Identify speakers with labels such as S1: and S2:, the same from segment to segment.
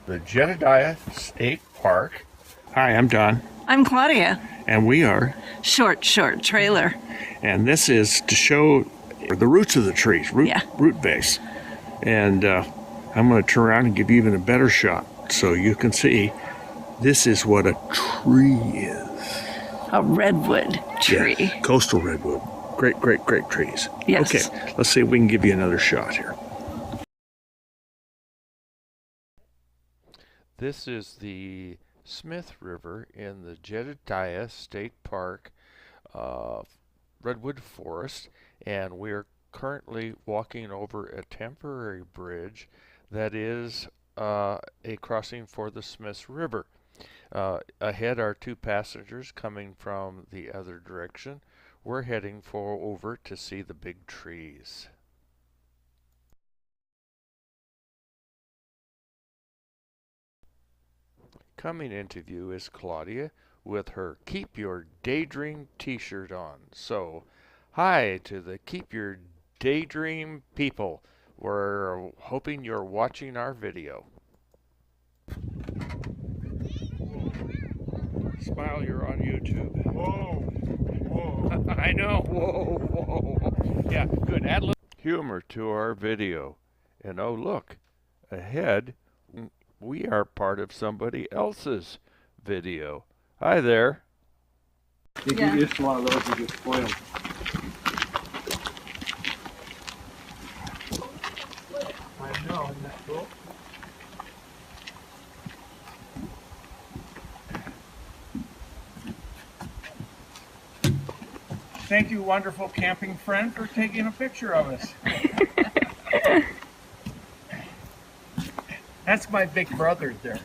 S1: the Jedediah State Park. Hi, I'm Don.
S2: I'm Claudia.
S1: And we are
S2: Short Trailer.
S1: And this is to show the roots of the trees, root base. And I'm going to turn around and give you even a better shot so you can see this is what a tree is.
S2: A redwood tree.
S1: Yeah, coastal redwood. Great trees.
S2: Yes.
S1: Okay, let's see if we can give you another shot here. This is the Smith River in the Jedediah State Park Redwood Forest, and we're currently walking over a temporary bridge that is a crossing for the Smith River. Ahead are two passengers coming from the other direction. We're heading over to see the big trees. Coming into view is Claudia with her Keep Your Daydream t-shirt on. So, hi to the Keep Your Daydream people. We're hoping you're watching our video. Smile, you're on YouTube.
S3: Whoa.
S1: I know, whoa. Yeah, good. Add a little humor to our video. And oh, look, ahead, we are part of somebody else's video. Hi there.
S3: You get used to one of those, you get spoiled. I know, isn't that cool? Thank you, wonderful camping friend, for taking a picture of us. That's my big brother there.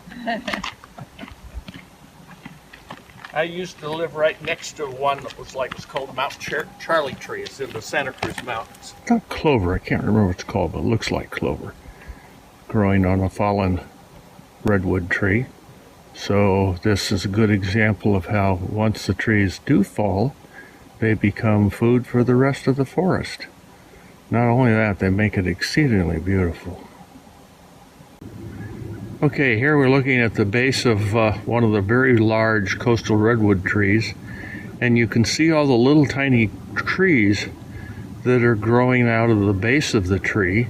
S3: I used to live right next to one that was called Mount Charlie Tree. It's in the Santa Cruz Mountains.
S1: It's not clover. I can't remember what it's called, but it looks like clover. Growing on a fallen redwood tree. So this is a good example of how once the trees do fall, they become food for the rest of the forest. Not only that, they make it exceedingly beautiful. Okay, here we're looking at the base of one of the very large coastal redwood trees, and you can see all the little tiny trees that are growing out of the base of the tree,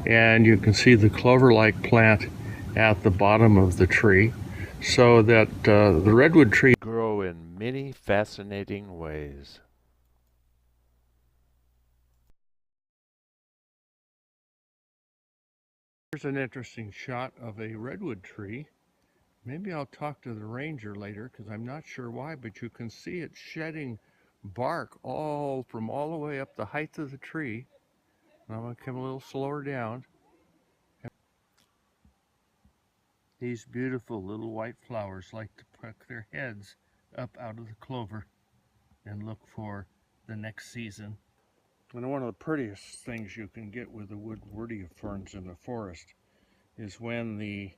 S1: and you can see the clover-like plant at the bottom of the tree, so that the redwood tree grow in many fascinating ways. Here's an interesting shot of a redwood tree. Maybe I'll talk to the ranger later because I'm not sure why, but you can see it shedding bark from all the way up the height of the tree. I'm going to come a little slower down. These beautiful little white flowers like to poke their heads up out of the clover and look for the next season. And one of the prettiest things you can get with the Woodwardia ferns in the forest is when the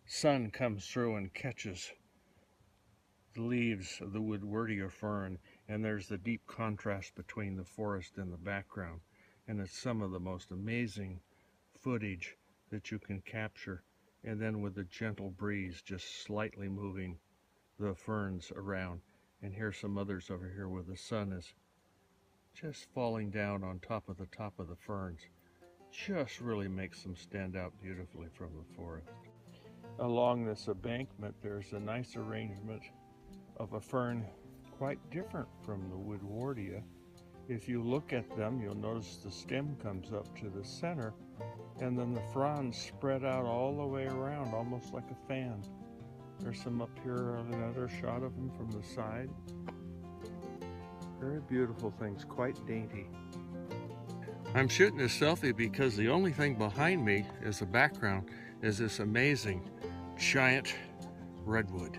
S1: sun comes through and catches the leaves of the Woodwardia fern, and there's the deep contrast between the forest and the background. And it's some of the most amazing footage that you can capture. And then with the gentle breeze just slightly moving the ferns around. And here's some others over here where the sun is just falling down on top of the ferns. Just really makes them stand out beautifully from the forest. Along this embankment, there's a nice arrangement of a fern quite different from the Woodwardia. If you look at them, you'll notice the stem comes up to the center, and then the fronds spread out all the way around, almost like a fan. There's some up here, another shot of them from the side. Very beautiful things, quite dainty. I'm shooting this selfie because the only thing behind me as a background is this amazing giant redwood.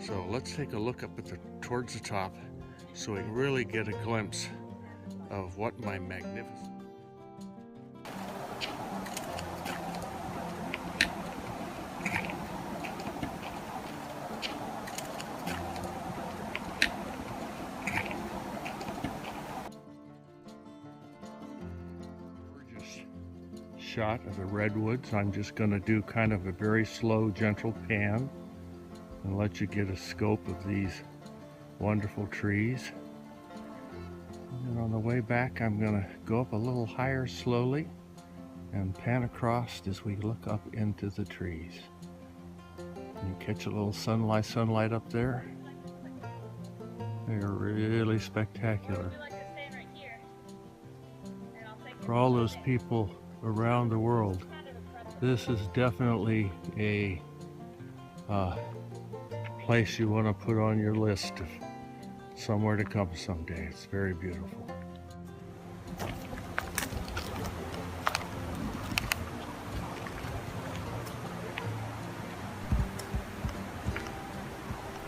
S1: So let's take a look up towards the top so we can really get a glimpse of what my magnificent... shot of the redwoods. I'm just going to do kind of a very slow, gentle pan and let you get a scope of these wonderful trees. And on the way back, I'm going to go up a little higher slowly and pan across as we look up into the trees. You catch a little sunlight up there. They're really spectacular. For all those people around the world, this is definitely a place you want to put on your list of somewhere to come someday. It's very beautiful.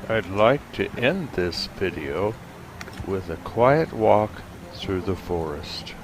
S1: I'd like to end this video with a quiet walk through the forest.